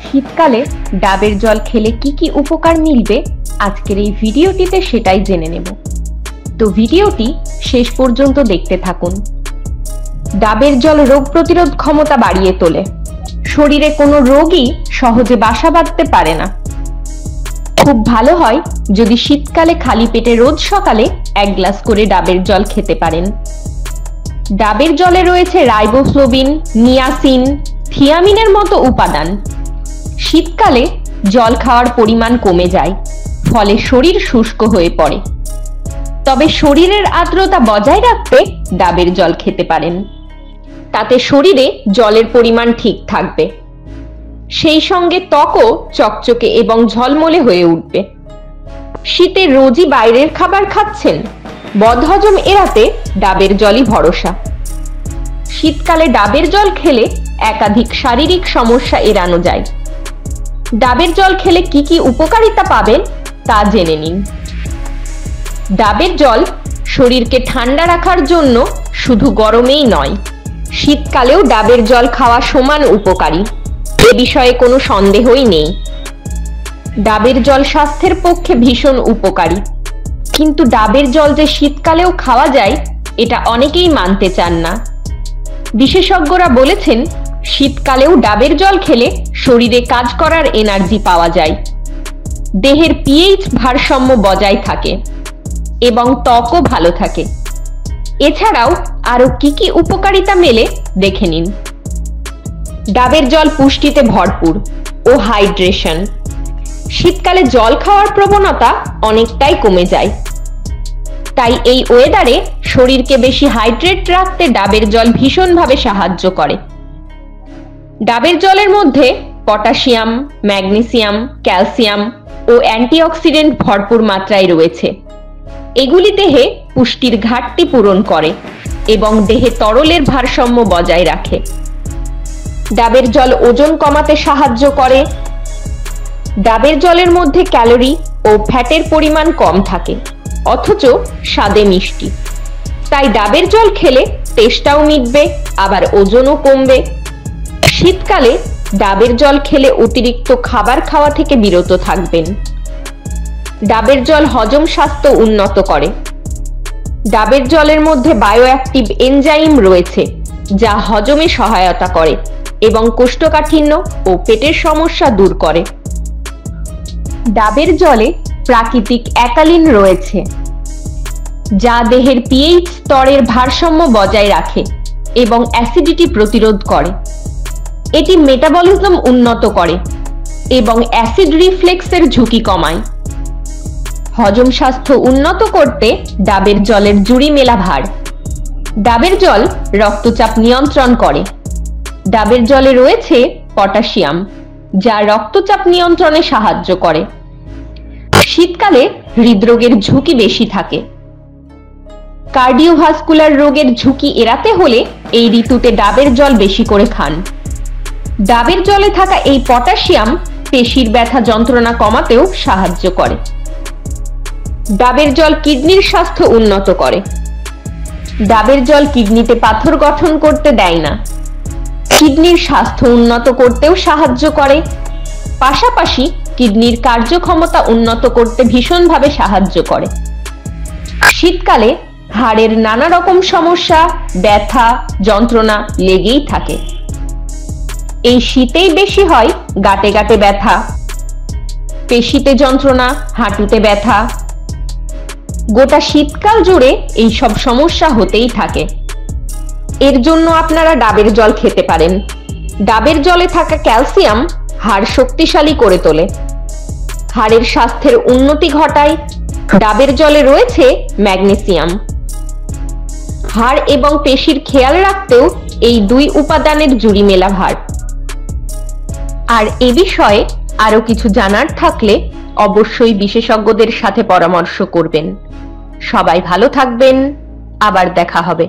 শীতকালে ডাবের জল খেলে কি কি উপকার মিলবে আজকের এই ভিডিওটিতে সেটাই জেনে নেব। তো ভিডিওটি শেষ পর্যন্ত দেখতে থাকুন। ডাবের জল রোগ প্রতিরোধ ক্ষমতা বাড়িয়ে তোলে। শরীরে কোনো রোগই সহজে বাসা বাঁধতে পারে না। খুব ভালো হয় যদি শীতকালে খালি পেটে রোজ সকালে 1 গ্লাস করে ডাবের জল খেতে পারেন। ডাবের জলে রয়েছে রাইবোফ্লোবিন, নিয়াসিন, থিয়ামিনের মতো উপাদান। শীতকালে জল খাওয়ার পরিমাণ কমে যায়, ফলে শরীর শুষ্ক হয়ে পড়ে। তবে শরীরের আর্দ্রতা বজায় রাখতে ডাবের জল খেতে পারেন। তাতে শরীরে জলের পরিমাণ ঠিক থাকবে, সেই সঙ্গে ত্বকও চকচকে এবং ঝলমলে হয়ে উঠবে। শীতে রোজই বাইরের খাবার খাচ্ছেন, বদহজম এড়াতে ডাবের জলই ভরসা। শীতকালে ডাবের জল খেলে একাধিক শারীরিক সমস্যা এড়ানো যায়। ডাবের জল খেলে কি কি উপকারিতা পাবেন তা জেনে নিন। ডাবের জল শরীরকে ঠান্ডা রাখার জন্য শুধু গরমেই নয়, শীতকালেও ডাবের জল খাওয়া সমান উপকারী, এ বিষয়ে কোনো সন্দেহই নেই। ডাবের জল স্বাস্থ্যের পক্ষে ভীষণ উপকারী, কিন্তু ডাবের জল যে শীতকালেও খাওয়া যায় এটা অনেকেই মানতে চান না। বিশেষজ্ঞরা বলেছেন শীতকালেও ডাবের জল খেলে শরীরে কাজ করার এনার্জি পাওয়া যায়, দেহের পিএইচ ভারসাম্য বজায় থাকে এবং ত্বকও ভালো থাকে। এছাড়াও আরো কি কি উপকারিতা মেলে দেখে নিন। ডাবের জল পুষ্টিতে ভরপুর ও হাইড্রেশন। শীতকালে জল খাওয়ার প্রবণতা অনেকটাই কমে যায়, তাই এই ওয়েদারে শরীরকে বেশি হাইড্রেট রাখতে ডাবের জল ভীষণভাবে সাহায্য করে। ডাবের জলের মধ্যে পটাশিয়াম, ম্যাগনেসিয়াম, ক্যালসিয়াম ও অ্যান্টিঅক্সিডেন্ট ভরপুর মাত্রায় রয়েছে। এগুলি দেহে পুষ্টির ঘাটতি পূরণ করে এবং দেহে তরলের ভারসাম্য বজায় রাখে। ডাবের জল ওজন কমাতে সাহায্য করে। ডাবের জলের মধ্যে ক্যালোরি ও ফ্যাটের পরিমাণ কম থাকে, অথচ স্বাদে মিষ্টি। তাই ডাবের জল খেলে তেষ্টাও মিটবে, আবার ওজনও কমবে। শীতকালে ডাবের জল খেলে অতিরিক্ত খাবার খাওয়া থেকে বিরত থাকবেন। ডাবের জল হজম স্বাস্থ্য উন্নত করে। ডাবের জলের মধ্যে বায়োঅ্যাক্টিভ এনজাইম রয়েছে, যা হজমে সহায়তা করে এবং কোষ্ঠকাঠিন্য ও পেটের সমস্যা দূর করে। ডাবের জলে প্রাকৃতিক অ্যাকালিন রয়েছে, যা দেহের পিএইচ স্তরের ভারসাম্য বজায় রাখে এবং অ্যাসিডিটি প্রতিরোধ করে। এটি মেটাবলিজম উন্নত করে এবং অ্যাসিড রিফ্লেক্সের ঝুঁকি কমায়। হজম স্বাস্থ্য উন্নত করতে ডাবের জলের জুড়ি মেলা ভার। ডাবের জল রক্তচাপ নিয়ন্ত্রণ করে। ডাবের জলে রয়েছে পটাশিয়াম, যা রক্তচাপ নিয়ন্ত্রণে সাহায্য করে। শীতকালে হৃদরোগের ঝুঁকি বেশি থাকে। কার্ডিওভাস্কুলার রোগের ঝুঁকি এড়াতে হলে এই ঋতুতে ডাবের জল বেশি করে খান। ডাবের জলে থাকা এই পটাশিয়াম পেশির ব্যথা যন্ত্রণা কমাতেও সাহায্য করে। ডাবের জল কিডনির স্বাস্থ্য উন্নত করে। ডাবের জল কিডনিতে পাথর গঠন করতে দেয় না, কিডনির স্বাস্থ্য উন্নত করতেও সাহায্য করে। পাশাপাশি কিডনির কার্যক্ষমতা উন্নত করতে ভীষণভাবে সাহায্য করে। শীতকালে হাড়ের নানা রকম সমস্যা, ব্যথা যন্ত্রণা লেগেই থাকে। এই শীতেই বেশি হয় গাঁটে গাঁটে ব্যথা, পেশিতে যন্ত্রণা, হাঁটুতে ব্যথা। গোটা শীতকাল জুড়ে এই সব সমস্যা হতেই থাকে। এর জন্য আপনারা ডাবের জল খেতে পারেন। ডাবের জলে থাকা ক্যালসিয়াম হাড় শক্তিশালী করে তোলে, হাড়ের স্বাস্থ্যের উন্নতি ঘটায়। ডাবের জলে রয়েছে ম্যাগনেসিয়াম, হাড় এবং পেশির খেয়াল রাখতেও এই 2 উপাদানের জুড়ি মেলা ভার। আর এ বিষয়ে আরো কিছু জানার থাকলে অবশ্যই বিশেষজ্ঞদের সাথে পরামর্শ করবেন। সবাই ভালো থাকবেন, আবার দেখা হবে।